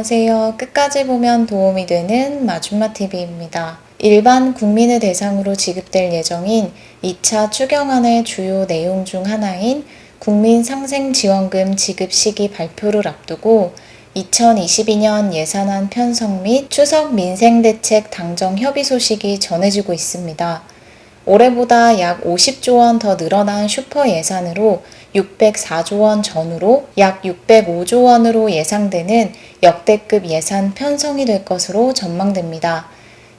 안녕하세요. 끝까지 보면 도움이 되는 마줌마TV입니다. 일반 국민을 대상으로 지급될 예정인 2차 추경안의 주요 내용 중 하나인 국민상생지원금 지급 시기 발표를 앞두고 2022년 예산안 편성 및 추석 민생대책 당정 협의 소식이 전해지고 있습니다. 올해보다 약 50조 원 더 늘어난 슈퍼 예산으로 604조 원 전후로 약 605조 원으로 예상되는 역대급 예산 편성이 될 것으로 전망됩니다.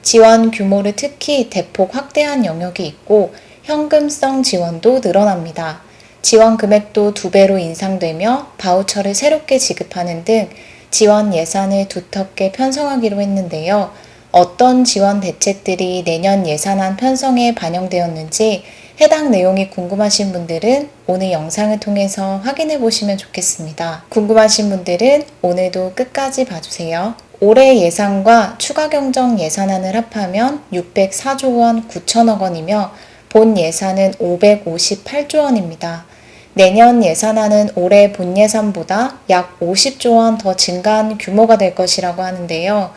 지원 규모를 특히 대폭 확대한 영역이 있고 현금성 지원도 늘어납니다. 지원 금액도 2배로 인상되며 바우처를 새롭게 지급하는 등 지원 예산을 두텁게 편성하기로 했는데요. 어떤 지원 대책들이 내년 예산안 편성에 반영되었는지 해당 내용이 궁금하신 분들은 오늘 영상을 통해서 확인해 보시면 좋겠습니다. 궁금하신 분들은 오늘도 끝까지 봐주세요. 올해 예산과 추가 경정 예산안을 합하면 604조 원 9천억 원이며 본 예산은 558조 원입니다. 내년 예산안은 올해 본 예산보다 약 50조 원 더 증가한 규모가 될 것이라고 하는데요.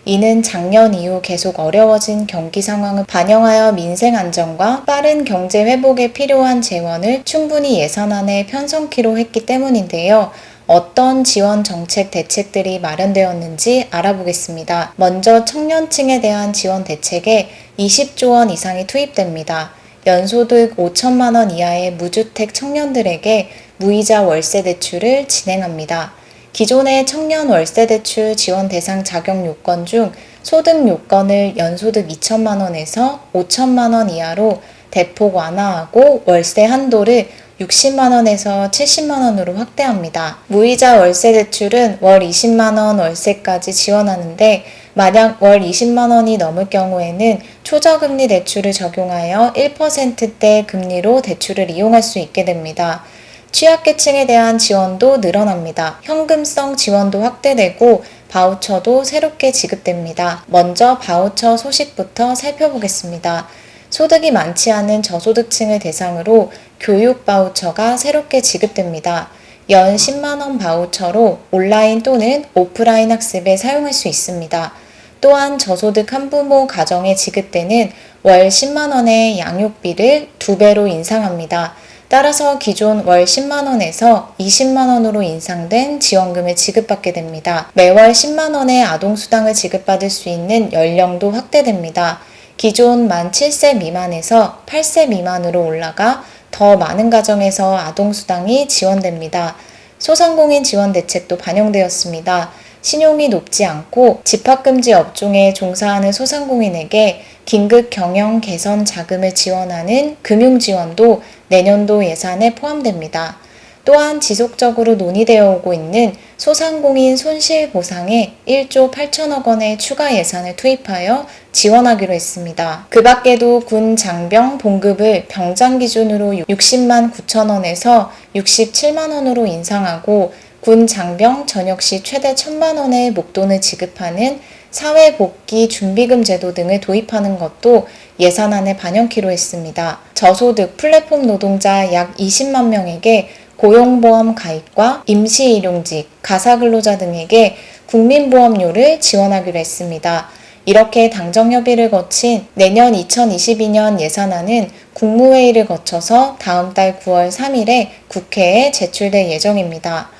이는 작년 이후 계속 어려워진 경기 상황을 반영하여 민생 안정과 빠른 경제 회복에 필요한 재원을 충분히 예산안에 편성키로 했기 때문인데요. 어떤 지원 정책 대책들이 마련되었는지 알아보겠습니다. 먼저 청년층에 대한 지원 대책에 20조 원 이상이 투입됩니다. 연소득 5천만 원 이하의 무주택 청년들에게 무이자 월세 대출을 진행합니다. 기존의 청년 월세대출 지원 대상 자격 요건 중 소득 요건을 연소득 2천만 원에서 5천만 원 이하로 대폭 완화하고 월세 한도를 60만 원에서 70만 원으로 확대합니다. 무이자 월세대출은 월 20만 원 월세까지 지원하는데 만약 월 20만 원이 넘을 경우에는 초저금리 대출을 적용하여 1%대 금리로 대출을 이용할 수 있게 됩니다. 취약계층에 대한 지원도 늘어납니다. 현금성 지원도 확대되고 바우처도 새롭게 지급됩니다. 먼저 바우처 소식부터 살펴보겠습니다. 소득이 많지 않은 저소득층을 대상으로 교육 바우처가 새롭게 지급됩니다. 연 10만 원 바우처로 온라인 또는 오프라인 학습에 사용할 수 있습니다. 또한 저소득 한부모 가정에 지급되는 월 10만 원의 양육비를 2배로 인상합니다. 따라서 기존 월 10만 원에서 20만 원으로 인상된 지원금을 지급받게 됩니다. 매월 10만 원의 아동수당을 지급받을 수 있는 연령도 확대됩니다. 기존 만 7세 미만에서 8세 미만으로 올라가 더 많은 가정에서 아동수당이 지원됩니다. 소상공인 지원 대책도 반영되었습니다. 신용이 높지 않고 집합금지 업종에 종사하는 소상공인에게 긴급 경영 개선 자금을 지원하는 금융지원도 내년도 예산에 포함됩니다. 또한 지속적으로 논의되어 오고 있는 소상공인 손실보상에 1조 8천억 원의 추가 예산을 투입하여 지원하기로 했습니다. 그 밖에도 군 장병 봉급을 병장 기준으로 60만 9천 원에서 67만 원으로 인상하고 군 장병 전역 시 최대 1,000만 원의 목돈을 지급하는 사회복귀 준비금 제도 등을 도입하는 것도 예산안에 반영키로 했습니다. 저소득 플랫폼 노동자 약 20만 명에게 고용보험 가입과 임시일용직, 가사근로자 등에게 국민보험료를 지원하기로 했습니다. 이렇게 당정협의를 거친 내년 2022년 예산안은 국무회의를 거쳐서 다음 달 9월 3일에 국회에 제출될 예정입니다.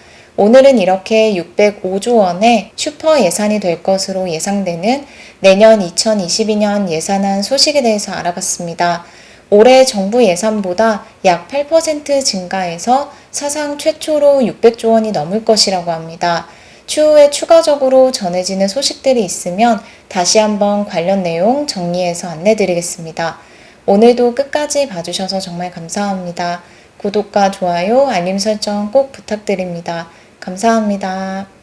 오늘은 이렇게 605조 원의 슈퍼 예산이 될 것으로 예상되는 내년 2022년 예산안 소식에 대해서 알아봤습니다. 올해 정부 예산보다 약 8% 증가해서 사상 최초로 600조 원이 넘을 것이라고 합니다. 추후에 추가적으로 전해지는 소식들이 있으면 다시 한번 관련 내용 정리해서 안내드리겠습니다. 오늘도 끝까지 봐주셔서 정말 감사합니다. 구독과 좋아요, 알림 설정 꼭 부탁드립니다. 감사합니다.